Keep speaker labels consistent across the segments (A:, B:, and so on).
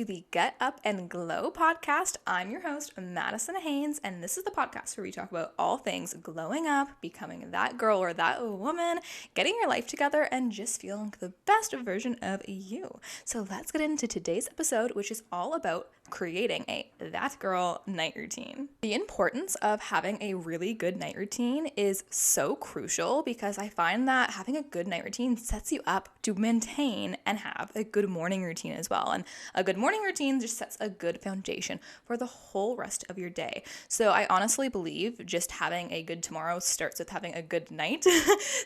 A: to the Get Up and Glow podcast. I'm your host, Madison Haynes, and this is the podcast where we talk about all things glowing up, becoming that girl or that woman, getting your life together, and just feeling the best version of you. So let's get into today's episode, which is all about creating a that girl night routine. The importance of having a really good night routine is so crucial because I find that having a good night routine sets you up to maintain and have a good morning routine as well. And a good morning routine just sets a good foundation for the whole rest of your day. So I honestly believe just having a good tomorrow starts with having a good night.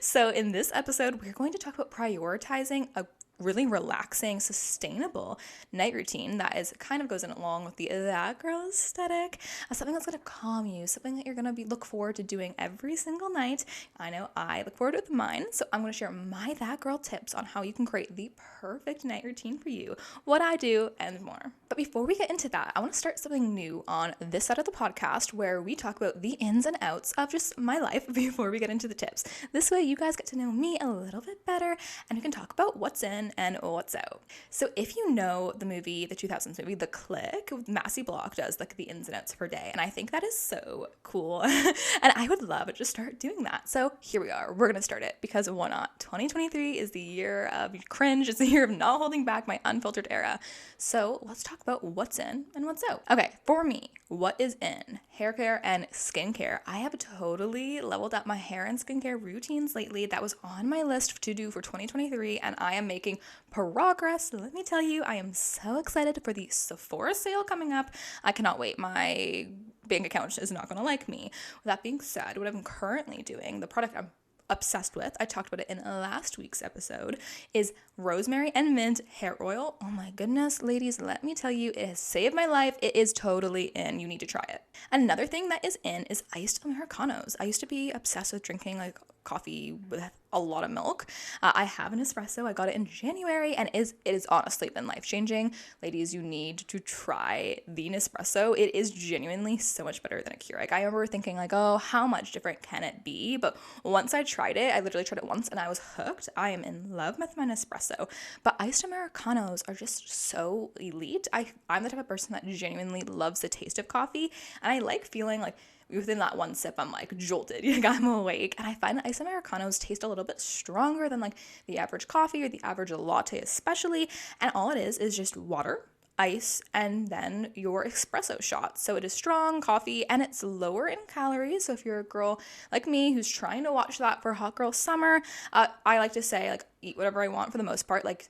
A: So in this episode, we're going to talk about prioritizing a really relaxing, sustainable night routine that is kind of goes in along with the that girl aesthetic, something that's going to calm you, something that you're going to look forward to doing every single night. I know I look forward to it with mine, so I'm going to share my that girl tips on how you can create the perfect night routine for you, what I do, and more. But before we get into that, I want to start something new on this side of the podcast where we talk about the ins and outs of just my life before we get into the tips. This way you guys get to know me a little bit better and we can talk about what's in and what's out. So if you know the 2000s movie, The Click, Massey Block does like the ins and outs of her day. And I think that is so cool. And I would love to start doing that. So here we are. We're going to start it because why not? 2023 is the year of cringe. It's the year of not holding back, my unfiltered era. So let's talk about what's in and what's out. Okay, for me, what is in? Hair care and skincare. I have totally leveled up my hair and skincare routines lately. That was on my list to do for 2023, and I am making progress. Let me tell you, I am so excited for the Sephora sale coming up. I cannot wait. My bank account is not going to like me. With that being said, what I'm currently doing, the product I'm obsessed with, I talked about it in last week's episode, is rosemary and mint hair oil. Oh my goodness, ladies, let me tell you, it has saved my life. It is totally in. You need to try it. Another thing that is in is iced Americanos. I used to be obsessed with drinking like coffee with a lot of milk. I have an espresso. I got it in January and it is honestly been life-changing. Ladies, you need to try the Nespresso. It is genuinely so much better than a Keurig. I remember thinking like, oh, how much different can it be? But once I tried it, I literally tried it once and I was hooked. I am in love with my Nespresso. But iced Americanos are just so elite. I'm the type of person that genuinely loves the taste of coffee, and I like feeling like within that one sip, I'm like jolted, like I'm awake. And I find that iced Americanos taste a little bit stronger than like the average coffee or the average latte especially. And all it is just water, ice, and then your espresso shot. So it is strong coffee and it's lower in calories. So if you're a girl like me who's trying to watch that for hot girl summer, I like to say like eat whatever I want for the most part, like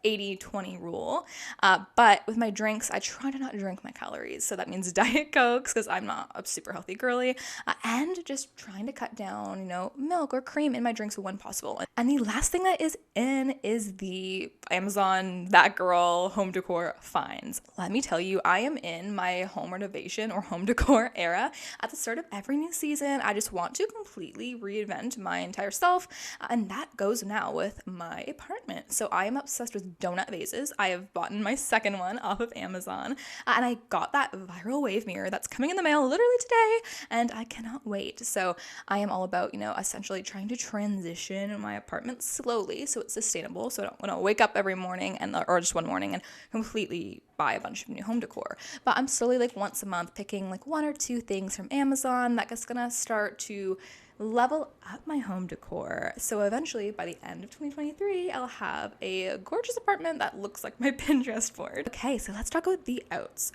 A: 80-20 rule. But with my drinks, I try to not drink my calories. So that means Diet Cokes because I'm not a super healthy girly, and just trying to cut down, milk or cream in my drinks when possible. And the last thing that is in is the Amazon That Girl home decor finds. Let me tell you, I am in my home renovation or home decor era. At the start of every new season, I just want to completely reinvent my entire self. And that goes now with my apartment. So I am obsessed with donut vases. I have bought my second one off of Amazon, and I got that viral wave mirror that's coming in the mail literally today, and I cannot wait. So I am all about, essentially trying to transition my apartment slowly so it's sustainable, so I don't want to wake up every morning or just one morning and completely buy a bunch of new home decor. But I'm slowly like once a month picking like one or two things from Amazon that's gonna start to level up my home decor. So eventually, by the end of 2023, I'll have a gorgeous apartment that looks like my Pinterest board. Okay, so let's talk about the outs.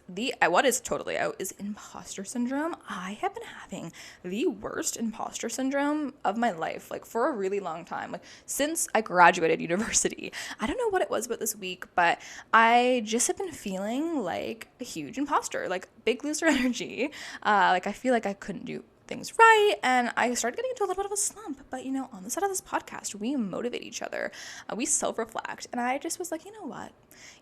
A: What is totally out is imposter syndrome. I have been having the worst imposter syndrome of my life, like for a really long time, like since I graduated university. I don't know what it was about this week, but I just have been feeling like a huge imposter, like big loser energy. Like I feel like I couldn't do things right, and I started getting into a little bit of a slump. But on the side of this podcast, we motivate each other, we self-reflect, and I just was like, what,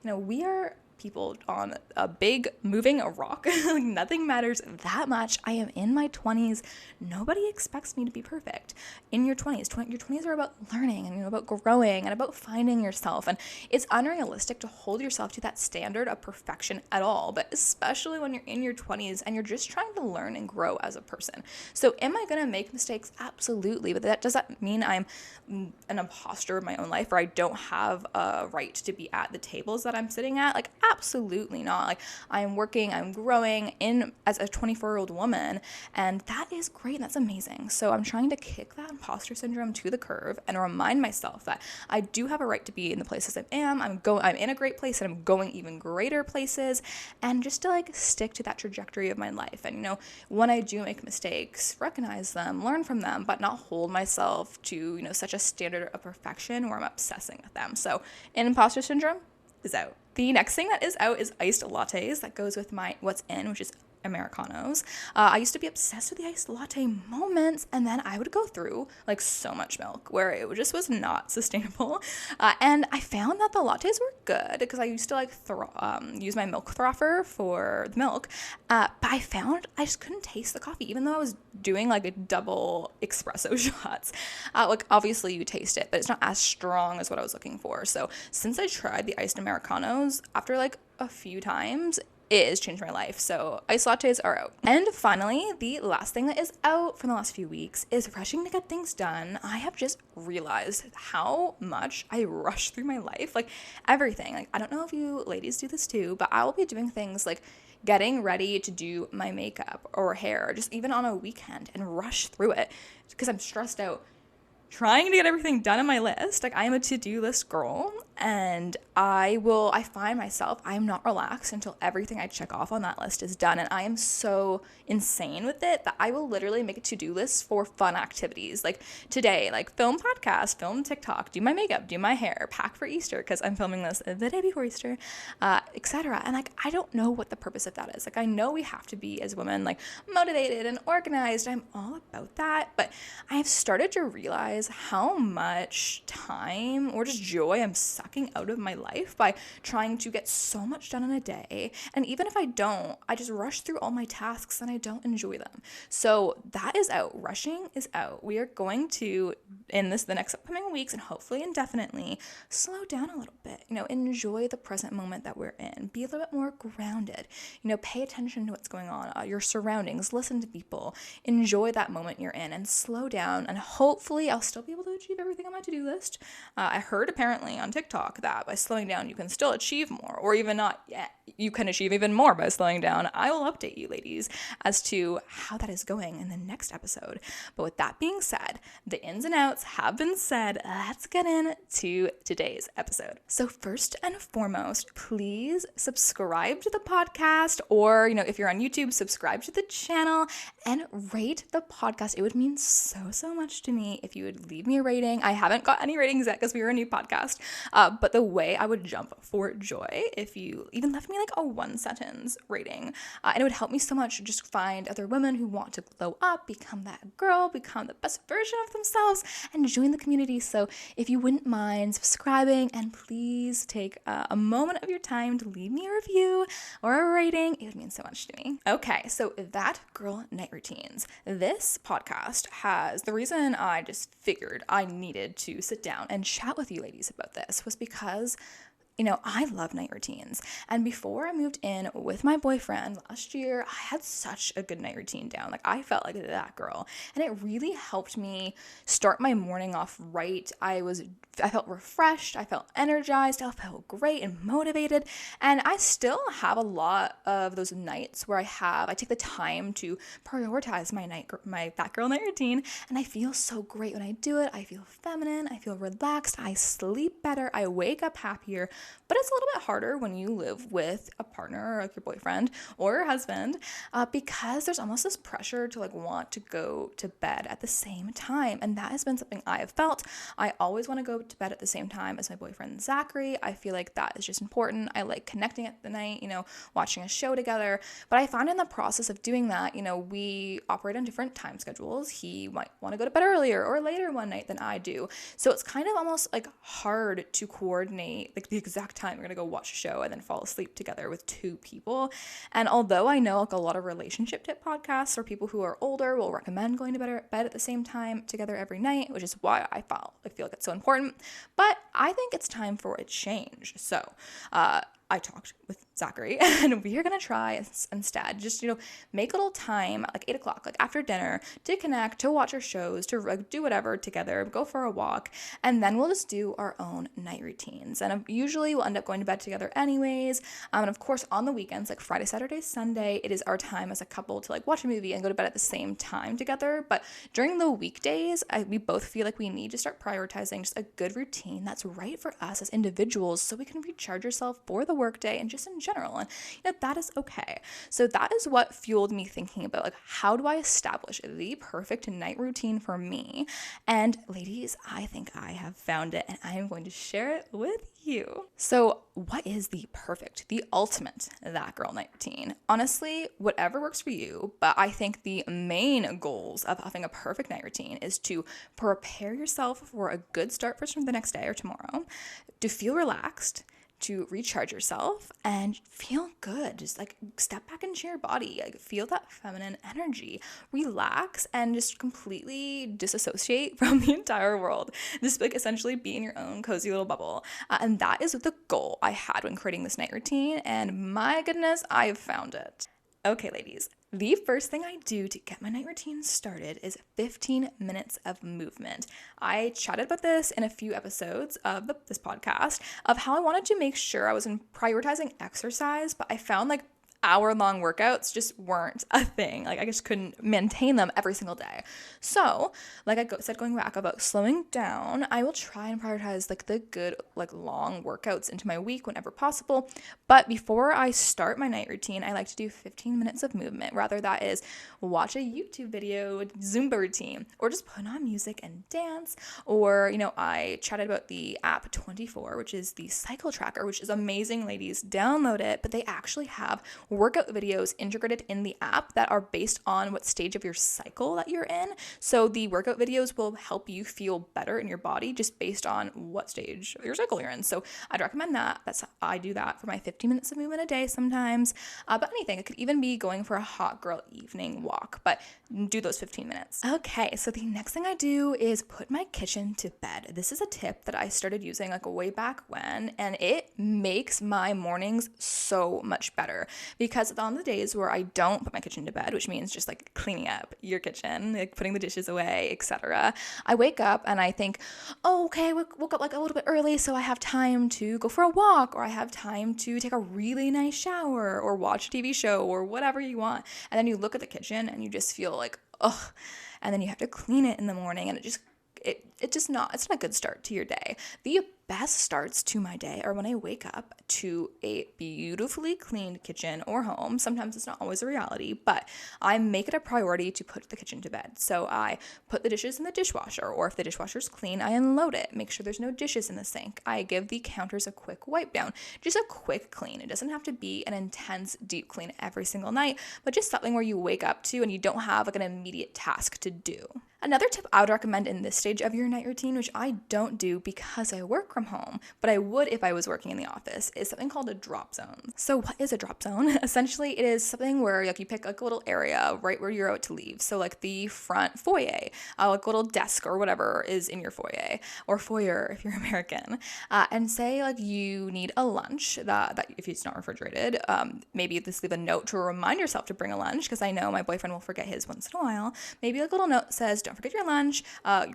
A: we are people on a big moving rock. Like nothing matters that much. I am in my 20s. Nobody expects me to be perfect. In your 20s, your 20s are about learning and about growing and about finding yourself. And it's unrealistic to hold yourself to that standard of perfection at all, but especially when you're in your 20s and you're just trying to learn and grow as a person. So am I going to make mistakes? Absolutely. But does that mean I'm an imposter of my own life, or I don't have a right to be at the tables that I'm sitting at? Like, Absolutely not. Like, I'm working, I'm growing in as a 24-year-old woman, and that is great. That's amazing. So I'm trying to kick that imposter syndrome to the curb and remind myself that I do have a right to be in the places I am. I'm in a great place, and I'm going even greater places, and just to like stick to that trajectory of my life. And when I do make mistakes, recognize them, learn from them, but not hold myself to such a standard of perfection where I'm obsessing with them. So imposter syndrome is out. The next thing that is out is iced lattes. That goes with my what's in, which is Americanos. I used to be obsessed with the iced latte moments, and then I would go through like so much milk where it just was not sustainable. And I found that the lattes were good because I used to like use my milk frother for the milk, but I found I just couldn't taste the coffee, even though I was doing like a double espresso shots. Like obviously you taste it, but it's not as strong as what I was looking for. So since I tried the iced Americanos, after like a few times, it has changed my life. So iced lattes are out. And finally, the last thing that is out from the last few weeks is rushing to get things done. I have just realized how much I rush through my life, like everything. Like, I don't know if you ladies do this too, but I will be doing things like getting ready to do my makeup or hair, just even on a weekend, and rush through it because I'm stressed out trying to get everything done on my list. Like, I am a to-do list girl, and I find myself, I am not relaxed until everything I check off on that list is done. And I am so insane with it that I will literally make a to-do list for fun activities. Like today, like film podcast, film TikTok, do my makeup, do my hair, pack for Easter, because I'm filming this the day before Easter, etc. And like, I don't know what the purpose of that is. Like, I know we have to be as women like motivated and organized. I'm all about that, but I have started to realize how much time or just joy I'm sucking out of my life by trying to get so much done in a day. And even if I don't, I just rush through all my tasks and I don't enjoy them. So that is out. Rushing is out. We are going to, in the next upcoming weeks and hopefully indefinitely, slow down a little bit. Enjoy the present moment that we're in. Be a little bit more grounded. Pay attention to what's going on, your surroundings, listen to people, enjoy that moment you're in, and slow down. And hopefully I'll still be able to achieve everything on my to-do list. I heard apparently on TikTok that by slowing down you can still achieve more, or even not yet, you can achieve even more by slowing down. I will update you ladies as to how that is going in the next episode. But with that being said, the ins and outs have been said. Let's get into today's episode. So first and foremost, please subscribe to the podcast, or if you're on YouTube, subscribe to the channel and rate the podcast. It would mean so much to me if you would leave me a rating. I haven't got any ratings yet because we were a new podcast, but the way I would jump for joy if you even left me like a 1-sentence rating, and it would help me so much to just find other women who want to glow up, become that girl, become the best version of themselves, and join the community. So if you wouldn't mind subscribing, and please take a moment of your time to leave me a review or a rating, it would mean so much to me. Okay, so that girl night routines. This podcast has, the reason I just figured I needed to sit down and chat with you ladies about this was because I love night routines. And before I moved in with my boyfriend last year, I had such a good night routine down. Like, I felt like that girl. And it really helped me start my morning off right. I felt refreshed. I felt energized. I felt great and motivated. And I still have a lot of those nights where I take the time to prioritize my that girl night routine. And I feel so great when I do it. I feel feminine. I feel relaxed. I sleep better. I wake up happier. But it's a little bit harder when you live with a partner, like your boyfriend or your husband, because there's almost this pressure to want to go to bed at the same time. And that has been something I have felt. I always want to go to bed at the same time as my boyfriend, Zachary. I feel like that is just important. I like connecting at the night, watching a show together. But I found in the process of doing that, we operate on different time schedules. He might want to go to bed earlier or later one night than I do. So it's kind of almost hard to coordinate the exact time we're going to go watch a show and then fall asleep together with two people. And although I know a lot of relationship tip podcasts or people who are older will recommend going to bed at the same time together every night, which is why I feel like it's so important. But I think it's time for a change. So I talked with Zachary and we are going to try instead, just, make a little time at like 8 o'clock, like after dinner, to connect, to watch our shows, to like, do whatever together, go for a walk, and then we'll just do our own night routines. And usually we'll end up going to bed together anyways. And of course, on the weekends, like Friday, Saturday, Sunday, it is our time as a couple to like watch a movie and go to bed at the same time together. But during the weekdays, we both feel like we need to start prioritizing just a good routine that's right for us as individuals so we can recharge ourselves for the workday and just in general. And that is okay. So that is what fueled me thinking about like, how do I establish the perfect night routine for me? And ladies, I think I have found it and I am going to share it with you. So what is the perfect, the ultimate that girl night routine? Honestly, whatever works for you, but I think the main goals of having a perfect night routine is to prepare yourself for a good start for the next day or tomorrow, to feel relaxed, to recharge yourself and feel good. Just like step back into your body, like feel that feminine energy, relax, and just completely disassociate from the entire world. Just like essentially be in your own cozy little bubble. And that is the goal I had when creating this night routine. And my goodness, I've found it. Okay, ladies, the first thing I do to get my night routine started is 15 minutes of movement. I chatted about this in a few episodes of this podcast of how I wanted to make sure I was prioritizing exercise, but I found like hour-long workouts just weren't a thing. Like I just couldn't maintain them every single day. So like I said, going back about slowing down, I will try and prioritize like the good, like long workouts into my week whenever possible. But before I start my night routine, I like to do 15 minutes of movement. Rather that is watch a YouTube video, Zumba routine, or just put on music and dance. Or, I chatted about the app 24, which is the cycle tracker, which is amazing, ladies. Download it, but they actually have workout videos integrated in the app that are based on what stage of your cycle that you're in. So the workout videos will help you feel better in your body just based on what stage of your cycle you're in. So I'd recommend that. I do that for my 15 minutes of movement a day sometimes. But anything, it could even be going for a hot girl evening walk, but do those 15 minutes. Okay, so the next thing I do is put my kitchen to bed. This is a tip that I started using like way back when, and it makes my mornings so much better. Because on the days where I don't put my kitchen to bed, which means just like cleaning up your kitchen, like putting the dishes away, etc., I wake up and I think, oh, okay, woke up like a little bit early, so I have time to go for a walk, or I have time to take a really nice shower, or watch a TV show, or whatever you want. And then you look at the kitchen and you just feel like, ugh, and then you have to clean it in the morning, and it's not a good start to your day. The best starts to my day are when I wake up to a beautifully cleaned kitchen or home. Sometimes it's not always a reality, but I make it a priority to put the kitchen to bed. So I put the dishes in the dishwasher, or if the dishwasher's clean, I unload it, make sure there's no dishes in the sink. I give the counters a quick wipe down, just a quick clean. It doesn't have to be an intense deep clean every single night, but just something where you wake up to and you don't have like an immediate task to do. Another tip I would recommend in this stage of your night routine, which I don't do because I work from home, but I would if I was working in the office, is something called a drop zone. So what is a drop zone? Essentially, it is something where like you pick like a little area right where you're out to leave. So like the front foyer, like a little desk or whatever is in your foyer, or foyer if you're American. And say like you need a lunch that if it's not refrigerated, maybe just leave a note to remind yourself to bring a lunch, because I know my boyfriend will forget his once in a while. Maybe like a little note says, don't forget your lunch,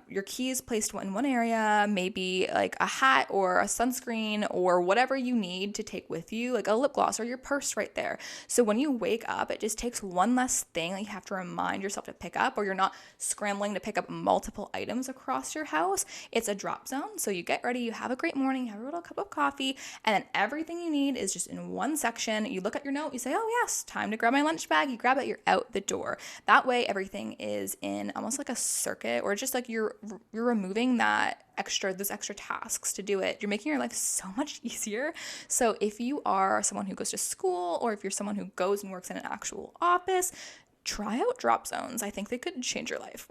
A: your keys placed in one area, maybe like a hat or a sunscreen or whatever you need to take with you, like a lip gloss or your purse right there. So when you wake up, it just takes one less thing that you have to remind yourself to pick up, or you're not scrambling to pick up multiple items across your house. It's a drop zone. So you get ready, you have a great morning, you have a little cup of coffee, and then everything you need is just in one section. You look at your note, you say, oh yes, time to grab my lunch bag. You grab it, you're out the door. That way everything is in almost like a circuit, or just like you're removing those extra tasks to do it. You're making your life so much easier. So if you are someone who goes to school, or if you're someone who goes and works in an actual office, try out drop zones. I think they could change your life.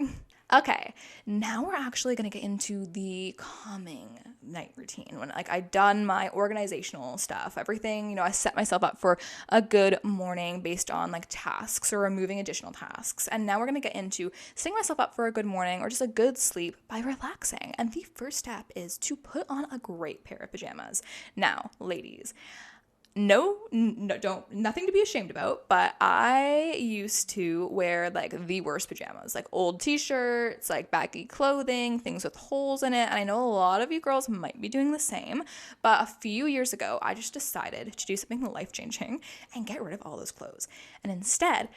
A: Okay, now we're actually going to get into the calming night routine. When like I've done my organizational stuff, everything, I set myself up for a good morning based on like tasks or removing additional tasks. And now we're going to get into setting myself up for a good morning or just a good sleep by relaxing. And the first step is to put on a great pair of pajamas. Now, ladies, nothing to be ashamed about, but I used to wear like the worst pajamas, like old t-shirts, like baggy clothing, things with holes in it. And I know a lot of you girls might be doing the same, but a few years ago, I just decided to do something life-changing and get rid of all those clothes. And instead,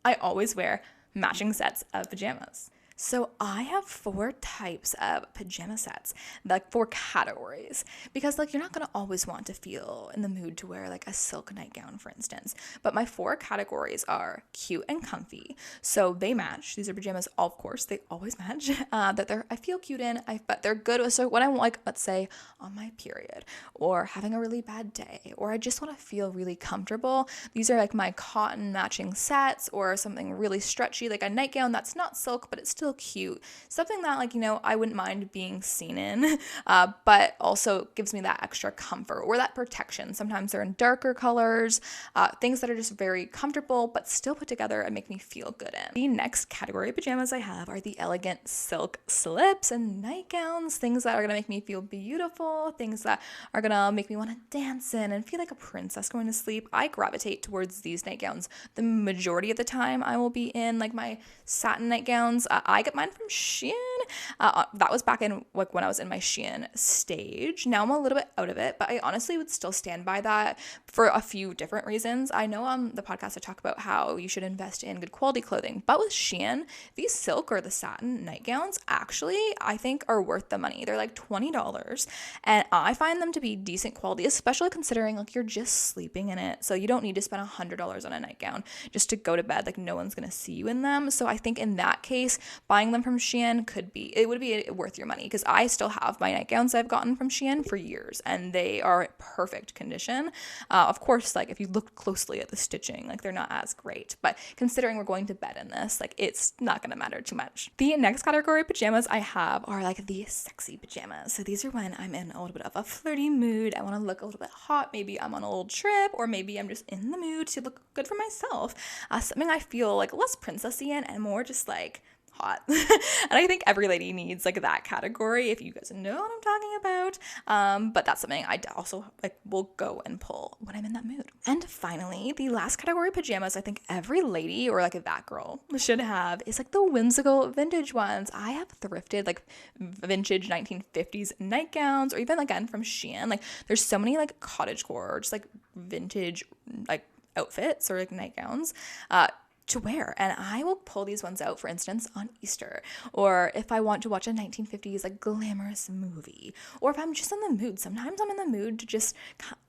A: I always wear matching sets of pajamas. So I have 4 types of pajama sets, like 4 categories, because like you're not gonna always want to feel in the mood to wear like a silk nightgown, for instance. But my 4 categories are cute and comfy, so they match. These are pajamas, of course, they always match. I feel cute in, but they're good. So when I'm like, let's say on my period, or having a really bad day, or I just want to feel really comfortable, these are like my cotton matching sets, or something really stretchy, like a nightgown that's not silk, but it's still cute, something that like, I wouldn't mind being seen in, but also gives me that extra comfort or that protection. Sometimes they're in darker colors, things that are just very comfortable but still put together and make me feel good in. The next category of pajamas I have are the elegant silk slips and nightgowns, things that are gonna make me feel beautiful, things that are gonna make me want to dance in and feel like a princess going to sleep. I gravitate towards these nightgowns the majority of the time. I will be in like my satin nightgowns. I get mine from Shein. That was back in like when I was in my Shein stage. Now I'm a little bit out of it, but I honestly would still stand by that for a few different reasons. I know on the podcast I talk about how you should invest in good quality clothing, but with Shein, these silk or the satin nightgowns actually I think are worth the money. They're like $20, and I find them to be decent quality, especially considering like you're just sleeping in it, so you don't need to spend $100 on a nightgown just to go to bed. Like no one's gonna see you in them. So I think in that case, buying them from Shein would be worth your money, because I still have my nightgowns I've gotten from Shein for years and they are perfect condition. Of course, like if you look closely at the stitching, like they're not as great, but considering we're going to bed in this, like it's not going to matter too much. The next category of pajamas I have are like the sexy pajamas. So these are when I'm in a little bit of a flirty mood. I want to look a little bit hot. Maybe I'm on a little trip, or maybe I'm just in the mood to look good for myself. Something I feel like less princessy in and more just like hot. And I think every lady needs like that category, if you guys know what I'm talking about. But that's something I also like will go and pull when I'm in that mood. And finally, the last category of pajamas I think every lady or like that girl should have is like the whimsical vintage ones. I have thrifted like vintage 1950s nightgowns, or even again from Shein. Like there's so many like cottagecore or just like vintage like outfits or like nightgowns to wear, and I will pull these ones out, for instance, on Easter, or if I want to watch a 1950s like glamorous movie, or if I'm just in the mood. Sometimes I'm in the mood to just,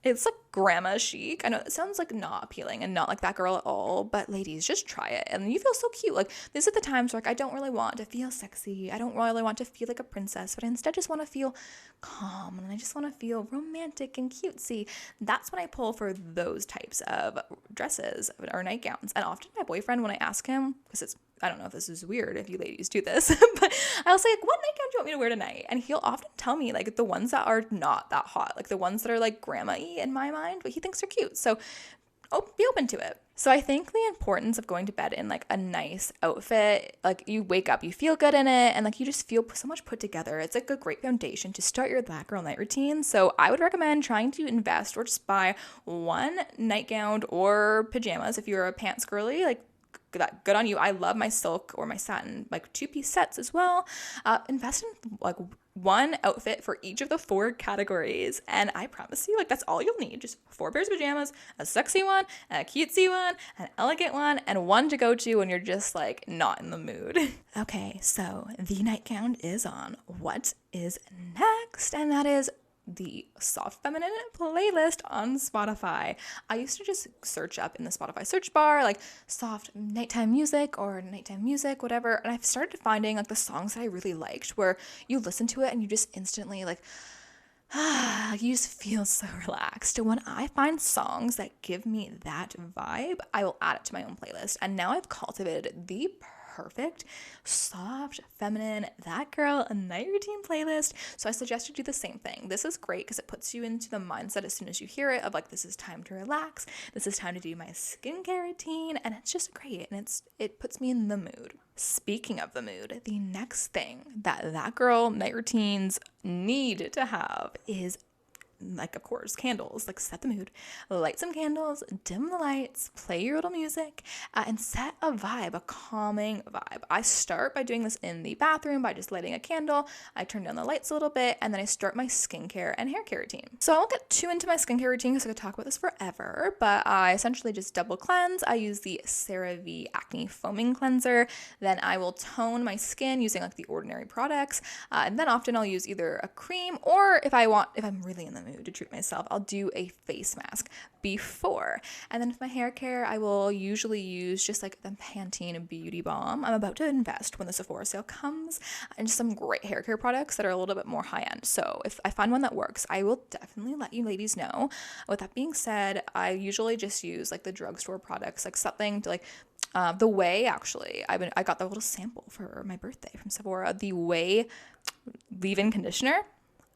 A: it's like grandma chic. I know it sounds like not appealing and not like that girl at all, but ladies, just try it and you feel so cute. Like these are the times where like I don't really want to feel sexy, I don't really want to feel like a princess, but I instead just want to feel calm and I just want to feel romantic and cutesy. That's when I pull for those types of dresses or nightgowns. And often my boyfriend, when I ask him, because I don't know if this is weird if you ladies do this, but I'll say like, what nightgown do you want me to wear tonight? And he'll often tell me like the ones that are not that hot, like the ones that are like grandma-y in my mind, but he thinks they're cute. So be open to it. So I think the importance of going to bed in like a nice outfit, like you wake up, you feel good in it, and like you just feel so much put together. It's like a great foundation to start your that girl night routine. So I would recommend trying to invest or just buy one nightgown or pajamas if you're a pants girly, like good on you. I love my silk or my satin like 2-piece sets as well. Invest in like one outfit for each of the 4 categories, and I promise you, like that's all you'll need. Just 4 pairs of pajamas, a sexy one, a cutesy one, an elegant one, and one to go to when you're just like not in the mood. Okay, so the nightgown is on. What is next? And that is the Soft Feminine playlist on Spotify. I used to just search up in the Spotify search bar like soft nighttime music or nighttime music, whatever, and I've started finding like the songs that I really liked where you listen to it and you just instantly like you just feel so relaxed. When I find songs that give me that vibe, I will add it to my own playlist. And now I've cultivated the perfect, soft, feminine, that girl night routine playlist. So I suggest you do the same thing. This is great because it puts you into the mindset as soon as you hear it of like, this is time to relax. This is time to do my skincare routine. And it's just great. And it puts me in the mood. Speaking of the mood, the next thing that girl night routines need to have is like, of course, candles, like set the mood, light some candles, dim the lights, play your little music, and set a vibe, a calming vibe. I start by doing this in the bathroom by just lighting a candle. I turn down the lights a little bit, and then I start my skincare and hair care routine. So I won't get too into my skincare routine because I could talk about this forever, but I essentially just double cleanse. I use the CeraVe Acne Foaming Cleanser. Then I will tone my skin using like the Ordinary products. And then often I'll use either a cream, or if I'm really in the mood to treat myself, I'll do a face mask before. And then with my hair care, I will usually use just like the Pantene Beauty Balm. I'm about to invest when the Sephora sale comes, and just some great hair care products that are a little bit more high end. So if I find one that works, I will definitely let you ladies know. With that being said, I usually just use like the drugstore products, like something to like the Way, actually. I got the little sample for my birthday from Sephora. The Way leave-in conditioner.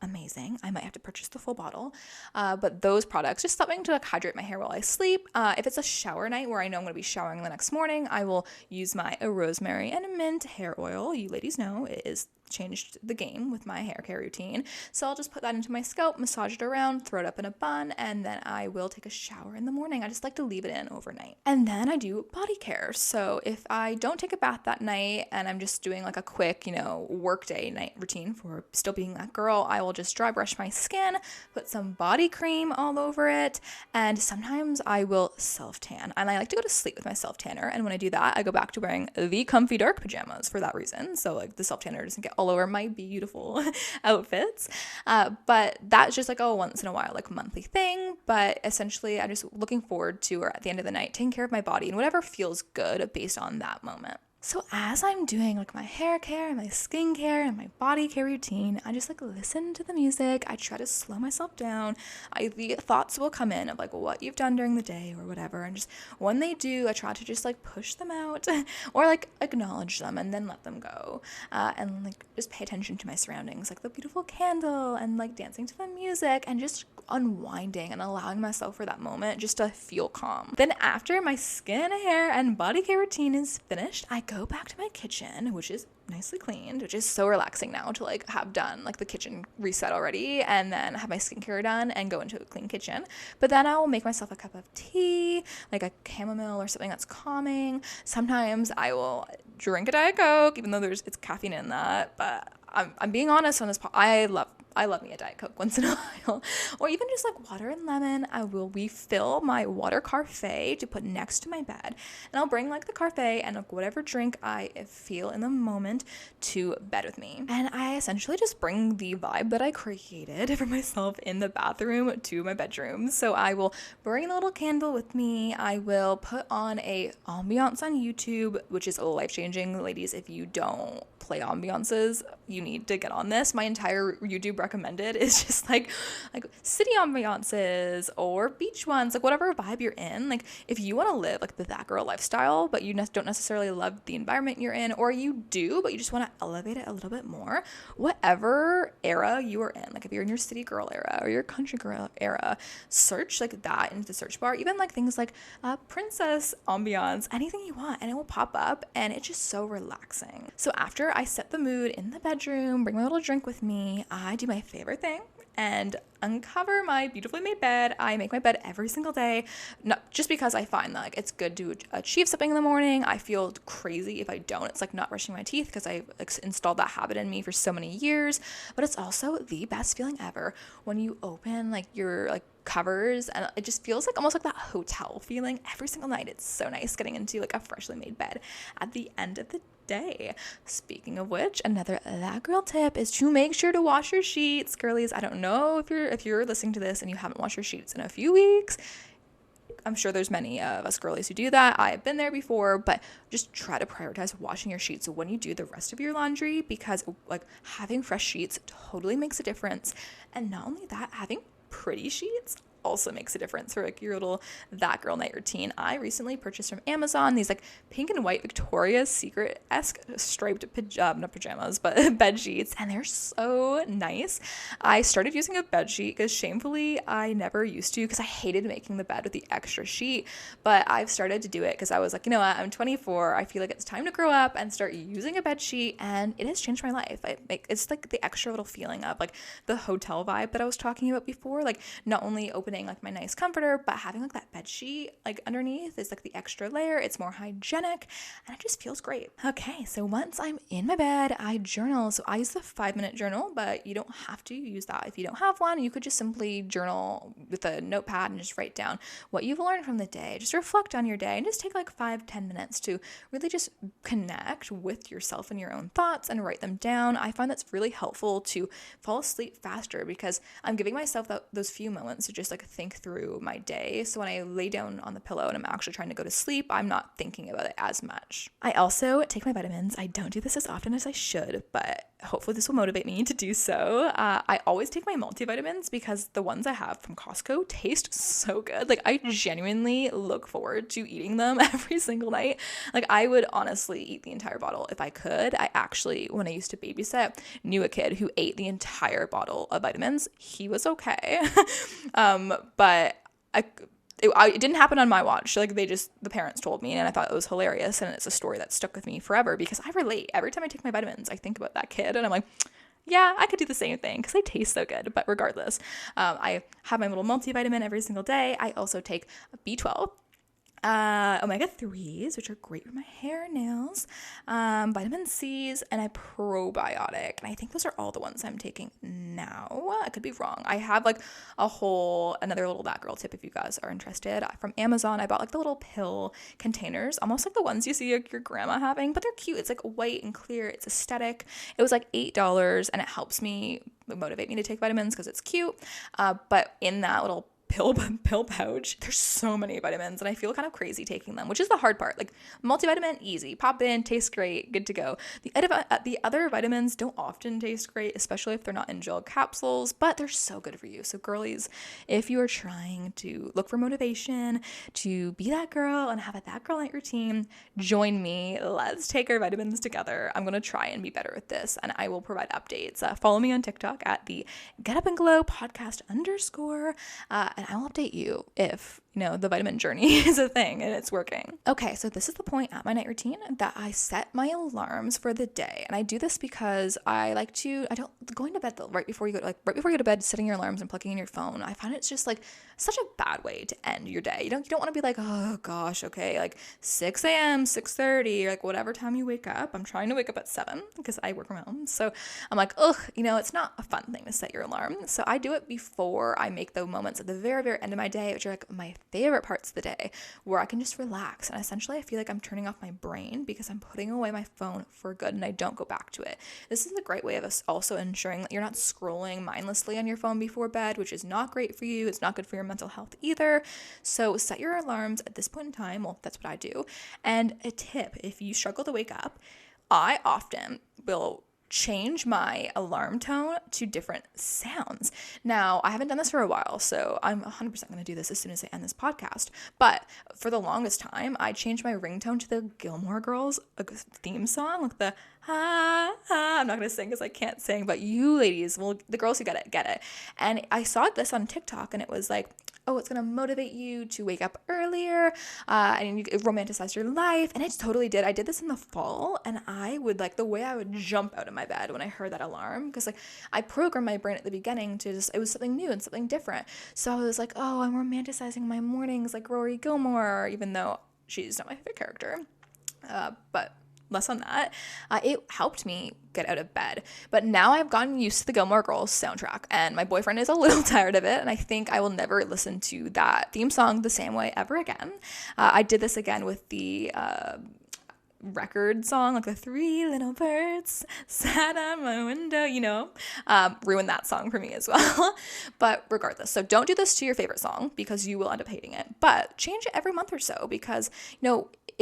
A: Amazing. I might have to purchase the full bottle. But those products, just something to like hydrate my hair while I sleep. If it's a shower night where I know I'm going to be showering the next morning, I will use my rosemary and mint hair oil. You ladies know it is changed the game with my hair care routine. So I'll just put that into my scalp, massage it around, throw it up in a bun, and then I will take a shower in the morning. I just like to leave it in overnight. And then I do body care. So if I don't take a bath that night and I'm just doing like a quick, workday night routine for still being that girl, I will just dry brush my skin, put some body cream all over it, and sometimes I will self-tan. And I like to go to sleep with my self-tanner, and when I do that, I go back to wearing the comfy dark pajamas for that reason. So like the self-tanner doesn't get all over my beautiful outfits. But that's just like a once in a while, like monthly thing. But essentially, I'm just looking forward to, or at the end of the night, taking care of my body and whatever feels good based on that moment. So as I'm doing like my hair care and my skincare and my body care routine, I just like listen to the music. I try to slow myself down. The thoughts will come in of like what you've done during the day or whatever. And just when they do, I try to just like push them out or like acknowledge them and then let them go. And like just pay attention to my surroundings, like the beautiful candle and like dancing to the music and just unwinding and allowing myself for that moment just to feel calm. Then after my skin, hair, and body care routine is finished, I go back to my kitchen, which is nicely cleaned, which is so relaxing now to like have done like the kitchen reset already, and then have my skincare done and go into a clean kitchen. But then I will make myself a cup of tea, like a chamomile or something that's calming. Sometimes I will drink a Diet Coke, even though it's caffeine in that. But I'm being honest on this. I love me a Diet Coke once in a while, or even just like water and lemon. I will refill my water Carfé to put next to my bed, and I'll bring like the Carfé and like whatever drink I feel in the moment to bed with me. And I essentially just bring the vibe that I created for myself in the bathroom to my bedroom. So I will bring a little candle with me. I will put on a ambiance on YouTube, which is life-changing. Ladies, if you don't play ambiances, you need to get on this. My entire YouTube recommended is just like city ambiances or beach ones, like whatever vibe you're in. Like if you want to live like the that girl lifestyle, but you don't necessarily love the environment you're in, or you do, but you just want to elevate it a little bit more, whatever era you are in, like if you're in your city girl era or your country girl era, search like that into the search bar, even like things like princess ambiance, anything you want, and it will pop up, and it's just so relaxing. So after I set the mood in the bedroom, bring my little drink with me, I do my favorite thing and uncover my beautifully made bed. I make my bed every single day, not just because I find that like it's good to achieve something in the morning. I feel crazy if I don't. It's like not brushing my teeth because I've installed that habit in me for so many years, but it's also the best feeling ever when you open like your like covers, and it just feels like almost like that hotel feeling every single night. It's so nice getting into like a freshly made bed at the end of the day. Speaking of which, another that girl tip is to make sure to wash your sheets. Girlies, I don't know if you're listening to this and you haven't washed your sheets in a few weeks. I'm sure there's many of us girlies who do that. I've been there before, but just try to prioritize washing your sheets when you do the rest of your laundry, because like having fresh sheets totally makes a difference. And not only that, having pretty sheets also makes a difference for like your little that girl night routine. I recently purchased from Amazon these like pink and white Victoria's Secret-esque striped not pajamas, but bed sheets, and they're so nice. I started using a bed sheet because shamefully I never used to, because I hated making the bed with the extra sheet, but I've started to do it because I was like, you know what, I'm 24, I feel like it's time to grow up and start using a bed sheet, and it has changed my life. It's like the extra little feeling of like the hotel vibe that I was talking about before, like not only opening like my nice comforter, but having like that bed sheet like underneath is like the extra layer. It's more hygienic and it just feels great. Okay, so once I'm in my bed, I journal. So I use the 5-minute journal, but you don't have to use that. If you don't have one, you could just simply journal with a notepad and just write down what you've learned from the day. Just reflect on your day and just take like 5-10 minutes to really just connect with yourself and your own thoughts and write them down. I find that's really helpful to fall asleep faster because I'm giving myself those few moments to just like think through my day. So when I lay down on the pillow and I'm actually trying to go to sleep, I'm not thinking about it as much. I also take my vitamins. I don't do this as often as I should, but hopefully this will motivate me to do so. I always take my multivitamins because the ones I have from Costco taste so good. Like I genuinely look forward to eating them every single night. Like I would honestly eat the entire bottle if I could. I actually, when I used to babysit, knew a kid who ate the entire bottle of vitamins. He was okay. But it didn't happen on my watch. Like the parents told me, and I thought it was hilarious. And it's a story that stuck with me forever because I relate. Every time I take my vitamins, I think about that kid and I'm like, yeah, I could do the same thing because they taste so good. But regardless, I have my little multivitamin every single day. I also take B12. Omega-3s, which are great for my hair and nails, vitamin C's, and a probiotic. And I think those are all the ones I'm taking now. I could be wrong. I have like another little that girl tip if you guys are interested. From Amazon, I bought like the little pill containers, almost like the ones you see like your grandma having, but they're cute. It's like white and clear. It's aesthetic. It was like $8 and it helps me motivate me to take vitamins because it's cute. But in that little pill pouch, there's so many vitamins and I feel kind of crazy taking them, which is the hard part. Like multivitamin, easy, pop in, tastes great, good to go. The other vitamins don't often taste great, especially if they're not in gel capsules, but they're so good for you. So girlies, if you are trying to look for motivation to be that girl and have a that girl night routine, join me. Let's take our vitamins together. I'm going to try and be better with this and I will provide updates. Follow me on TikTok at the Get Up and Glow podcast _ and I'll update you if, the vitamin journey is a thing and it's working. Okay, so this is the point at my night routine that I set my alarms for the day. And I do this because going to bed right before you go to bed, setting your alarms and plugging in your phone, I find it's just like such a bad way to end your day. You don't want to be like, oh gosh, okay, like 6 a.m., 6:30, or like whatever time you wake up. I'm trying to wake up at 7 because I work from home. So I'm like, it's not a fun thing to set your alarm. So I do it before I make the moments at the very, very end of my day, which are like my favorite parts of the day, where I can just relax. And essentially I feel like I'm turning off my brain because I'm putting away my phone for good and I don't go back to it. This is a great way of us also ensuring that you're not scrolling mindlessly on your phone before bed, which is not great for you. It's not good for your mental health either. So set your alarms at this point in time. Well, that's what I do. And a tip, if you struggle to wake up, I often will change my alarm tone to different sounds. Now, I haven't done this for a while, so I'm 100% going to do this as soon as I end this podcast. But for the longest time, I changed my ringtone to the Gilmore Girls theme song, like the I'm not going to sing because I can't sing, but you ladies, the girls who get it. And I saw this on TikTok and it was like, oh, it's going to motivate you to wake up earlier and you romanticize your life. And it totally did. I did this in the fall and I would the way I would jump out of my bed when I heard that alarm, because I programmed my brain at the beginning to it was something new and something different. So I was like, oh, I'm romanticizing my mornings like Rory Gilmore, even though she's not my favorite character. But less on that. It helped me get out of bed. But now I've gotten used to the Gilmore Girls soundtrack and my boyfriend is a little tired of it and I think I will never listen to that theme song the same way ever again. I did this again with the record song, like the 3 little birds sat on my window, ruined that song for me as well. But regardless, so don't do this to your favorite song because you will end up hating it, but change it every month or so because,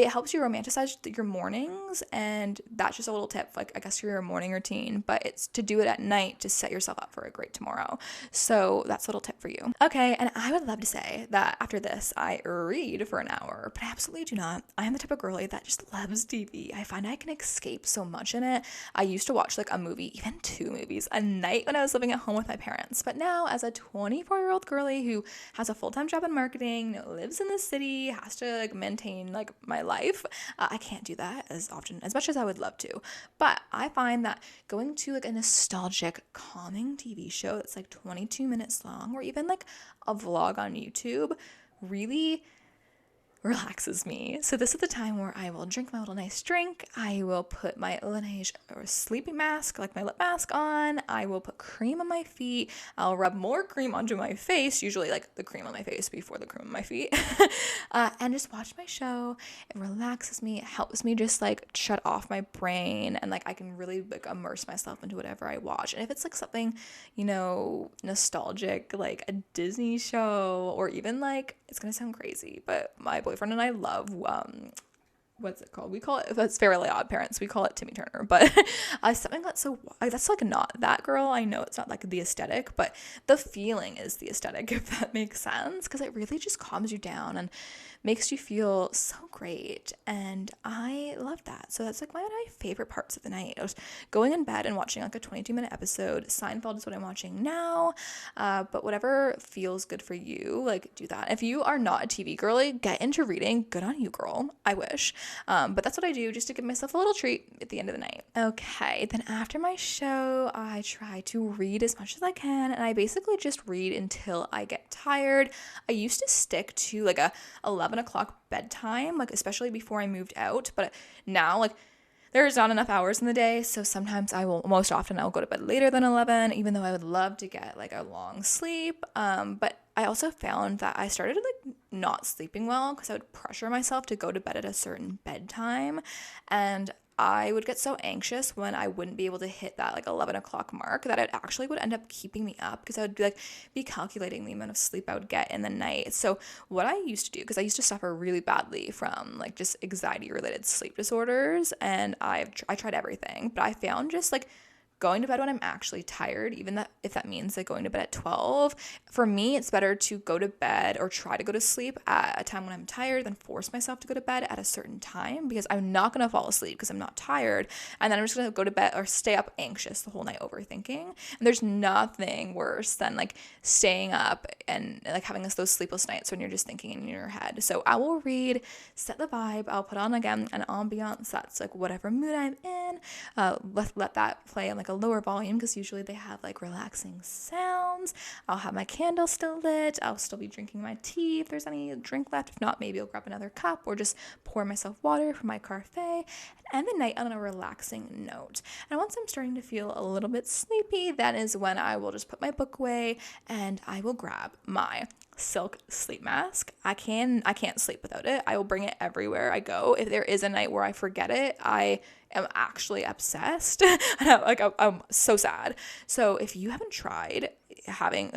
A: it helps you romanticize your mornings, and that's just a little tip, like I guess for your morning routine, but it's to do it at night to set yourself up for a great tomorrow. So that's a little tip for you. Okay, and I would love to say that after this I read for an hour, but I absolutely do not. I am the type of girly that just loves TV. I find I can escape so much in it. I used to watch like a movie, even 2 movies a night when I was living at home with my parents, but now as a 24-year-old girly who has a full-time job in marketing, lives in the city, has to like maintain like my life, I can't do that as often, as much as I would love to. But I find that going to like a nostalgic, calming TV show that's like 22 minutes long, or even like a vlog on YouTube, really relaxes me. So this is the time where I will drink my little nice drink. I will put my Laneige or sleeping mask, like my lip mask on. I will put cream on my feet. I'll rub more cream onto my face, usually like the cream on my face before the cream on my feet, and just watch my show. It relaxes me. It helps me just like shut off my brain, and like I can really like immerse myself into whatever I watch. And if it's like something, you know, nostalgic, like a Disney show, or even like, it's gonna sound crazy, but my boyfriend and I love what's it called? We call it, that's Fairly Odd Parents. We call it Timmy Turner, but something that's so, that's like not that girl. I know it's not like the aesthetic, but the feeling is the aesthetic, if that makes sense, because it really just calms you down and makes you feel so great, and I love that. So that's like one of my favorite parts of the night. I was going in bed and watching like a 22-minute episode. Seinfeld is what I'm watching now, but whatever feels good for you, like do that. If you are not a TV girly, get into reading. Good on you, girl. I wish. But that's what I do just to give myself a little treat at the end of the night. Okay, then after my show, I try to read as much as I can, and I basically just read until I get tired. I used to stick to like a 11 o'clock bedtime, like especially before I moved out, but now like there's not enough hours in the day, so sometimes most often I'll go to bed later than 11, even though I would love to get like a long sleep. But I also found that I started like not sleeping well because I would pressure myself to go to bed at a certain bedtime, and I would get so anxious when I wouldn't be able to hit that like 11 o'clock mark that it actually would end up keeping me up, because I would be calculating the amount of sleep I would get in the night. So what I used to do, because I used to suffer really badly from like just anxiety related sleep disorders, and I tried everything, but I found just like going to bed when I'm actually tired, even that if that means like going to bed at 12, for me it's better to go to bed or try to go to sleep at a time when I'm tired than force myself to go to bed at a certain time, because I'm not going to fall asleep because I'm not tired, and then I'm just going to go to bed or stay up anxious the whole night overthinking. And there's nothing worse than like staying up and like having those sleepless nights when you're just thinking in your head. So I will read, set the vibe. I'll put on again an ambiance that's like whatever mood I'm in. Let that play on like a lower volume, because usually they have like relaxing sounds. I'll have my candle still lit. I'll still be drinking my tea if there's any drink left. If not, maybe I'll grab another cup or just pour myself water from my cafe, and end the night on a relaxing note. And once I'm starting to feel a little bit sleepy, that is when I will just put my book away and I will grab my silk sleep mask. I can't sleep without it. I will bring it everywhere I go. If there is a night where I forget it, I am actually obsessed. I'm so sad. So if you haven't tried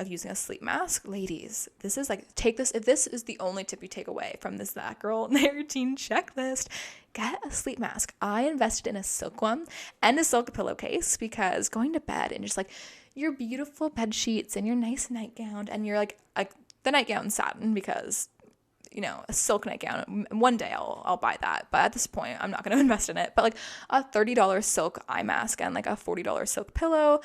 A: using a sleep mask, ladies, this is like, take this, if this is the only tip you take away from this That Girl Night Routine checklist, get a sleep mask. I invested in a silk one and a silk pillowcase, because going to bed and just like your beautiful bed sheets and your nice nightgown, and you're like the nightgown satin, because you know, a silk nightgown. One day I'll buy that, but at this point I'm not going to invest in it. But like a $30 silk eye mask and like a $40 silk pillow,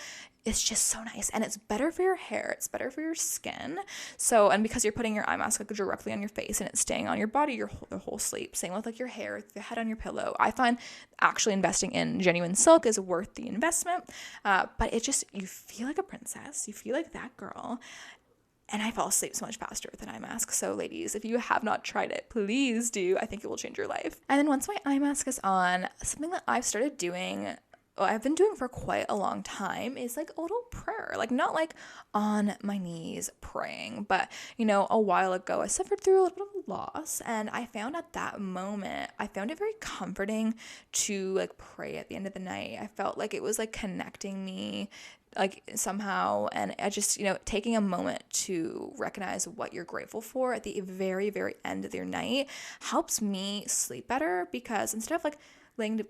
A: it's just so nice, and it's better for your hair, it's better for your skin. So, and because you're putting your eye mask like directly on your face and it's staying on your body your whole sleep. Same with like your hair, the head on your pillow. I find actually investing in genuine silk is worth the investment. But it just, you feel like a princess, you feel like that girl. And I fall asleep so much faster with an eye mask. So ladies, if you have not tried it, please do. I think it will change your life. And then once my eye mask is on, something that I've started doing, I've been doing for quite a long time, is like a little prayer. Like not like on my knees praying, but you know, a while ago I suffered through a little bit of loss, and I found at that moment, I found it very comforting to like pray at the end of the night. I felt like it was like connecting me like somehow, and I just, taking a moment to recognize what you're grateful for at the very, very end of your night helps me sleep better, because instead of like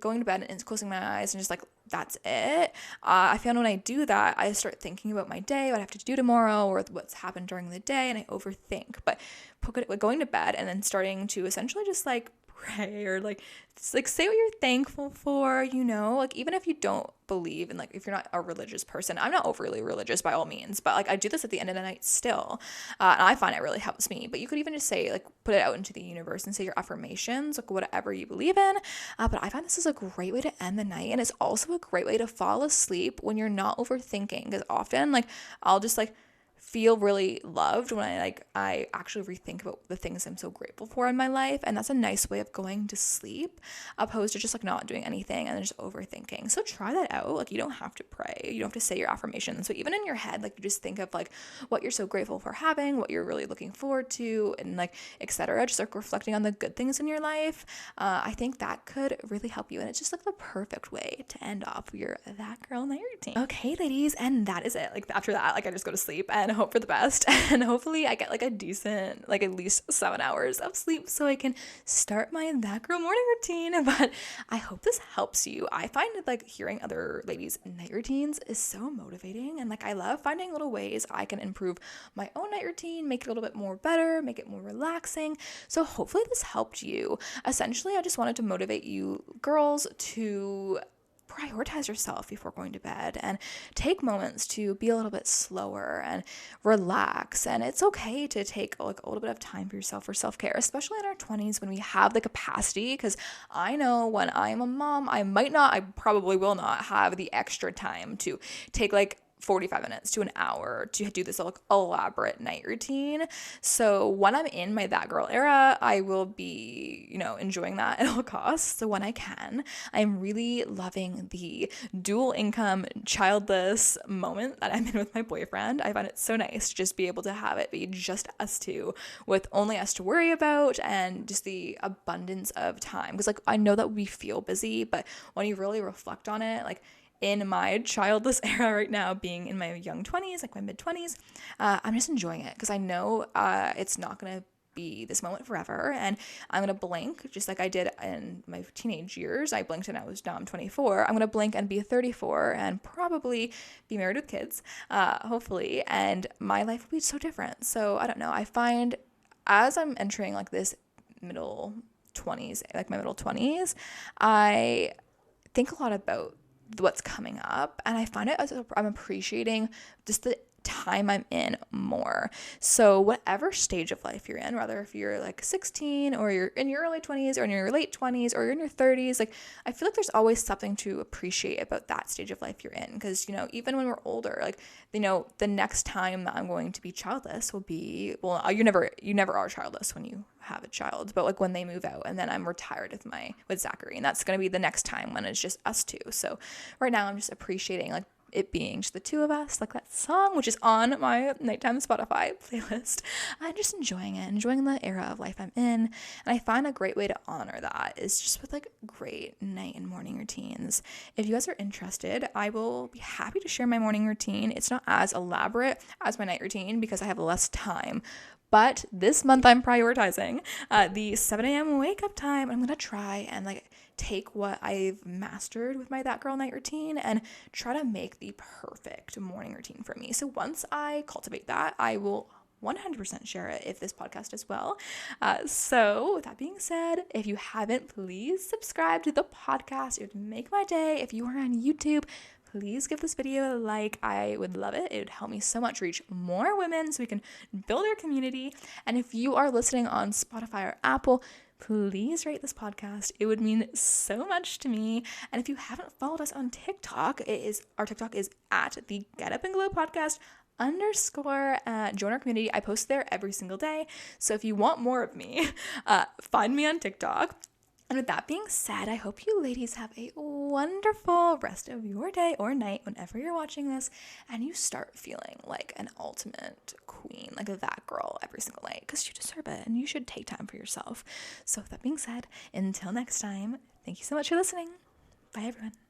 A: going to bed and closing my eyes and just like, that's it. I found when I do that, I start thinking about my day, what I have to do tomorrow, or what's happened during the day, and I overthink. But going to bed and then starting to essentially just like pray, or like just like say what you're thankful for, like even if you don't believe in, like if you're not a religious person, I'm not overly religious by all means, but like I do this at the end of the night still, and I find it really helps me. But you could even just say, like, put it out into the universe and say your affirmations, like whatever you believe in. But I find this is a great way to end the night, and it's also a great way to fall asleep when you're not overthinking, because often like I'll just like feel really loved when I actually rethink about the things I'm so grateful for in my life, and that's a nice way of going to sleep, opposed to just like not doing anything and then just overthinking. So try that out. Like, you don't have to pray, you don't have to say your affirmations, so even in your head, like, you just think of like what you're so grateful for having, what you're really looking forward to, and like etc., just like reflecting on the good things in your life. I think that could really help you, and it's just like the perfect way to end off your That Girl Night routine. Okay, ladies, and that is it. Like, after that, like, I just go to sleep and hope for the best, and hopefully I get like a decent, like at least 7 hours of sleep so I can start my That Girl morning routine. But I hope this helps you. I find like hearing other ladies' night routines is so motivating, and like I love finding little ways I can improve my own night routine, make it a little bit more better, make it more relaxing. So hopefully this helped you. Essentially, I just wanted to motivate you girls to prioritize yourself before going to bed, and take moments to be a little bit slower and relax. And it's okay to take like a little bit of time for yourself, for self-care, especially in our 20s when we have the capacity, because I know when I'm a mom, I probably will not have the extra time to take like 45 minutes to an hour to do this like elaborate night routine. So when I'm in my That Girl era, I will be, enjoying that at all costs. So when I can, I'm really loving the dual income, childless moment that I'm in with my boyfriend. I find it so nice to just be able to have it be just us two, with only us to worry about, and just the abundance of time. Because like I know that we feel busy, but when you really reflect on it, like in my childless era right now, being in my young 20s, like my mid 20s, I'm just enjoying it, because I know it's not going to be this moment forever, and I'm going to blink just like I did in my teenage years. I blinked and now I'm 24. I'm going to blink and be 34 and probably be married with kids, hopefully, and my life will be so different. So I don't know. I find as I'm entering like this middle 20s, like my middle 20s, I think a lot about what's coming up, and I find it I'm appreciating just the time I'm in more. So whatever stage of life you're in, whether if you're like 16 or you're in your early 20s or in your late 20s or you're in your 30s, like I feel like there's always something to appreciate about that stage of life you're in, because even when we're older, like the next time that I'm going to be childless will be, well, you never are childless when you have a child, but like when they move out, and then I'm retired with Zachary, and that's going to be the next time when it's just us two. So right now I'm just appreciating like it being just the two of us, like that song, which is on my nighttime Spotify playlist. I'm just enjoying it, enjoying the era of life I'm in. And I find a great way to honor that is just with like great night and morning routines. If you guys are interested, I will be happy to share my morning routine. It's not as elaborate as my night routine because I have less time. But this month I'm prioritizing the 7 a.m. wake up time. I'm going to try and like take what I've mastered with my That Girl Night routine and try to make the perfect morning routine for me. So once I cultivate that, I will 100% share it if this podcast as well. So with that being said, if you haven't, please subscribe to the podcast. It would make my day. If you are on YouTube, please give this video a like. I would love it. It would help me so much reach more women so we can build our community. And if you are listening on Spotify or Apple, please rate this podcast. It would mean so much to me. And if you haven't followed us on TikTok, our TikTok is at the Get Up and Glow podcast _ join our community. I post there every single day. So if you want more of me, find me on TikTok. And with that being said, I hope you ladies have a wonderful rest of your day or night whenever you're watching this, and you start feeling like an ultimate queen, like that girl every single night, because you deserve it and you should take time for yourself. So with that being said, until next time, thank you so much for listening. Bye, everyone.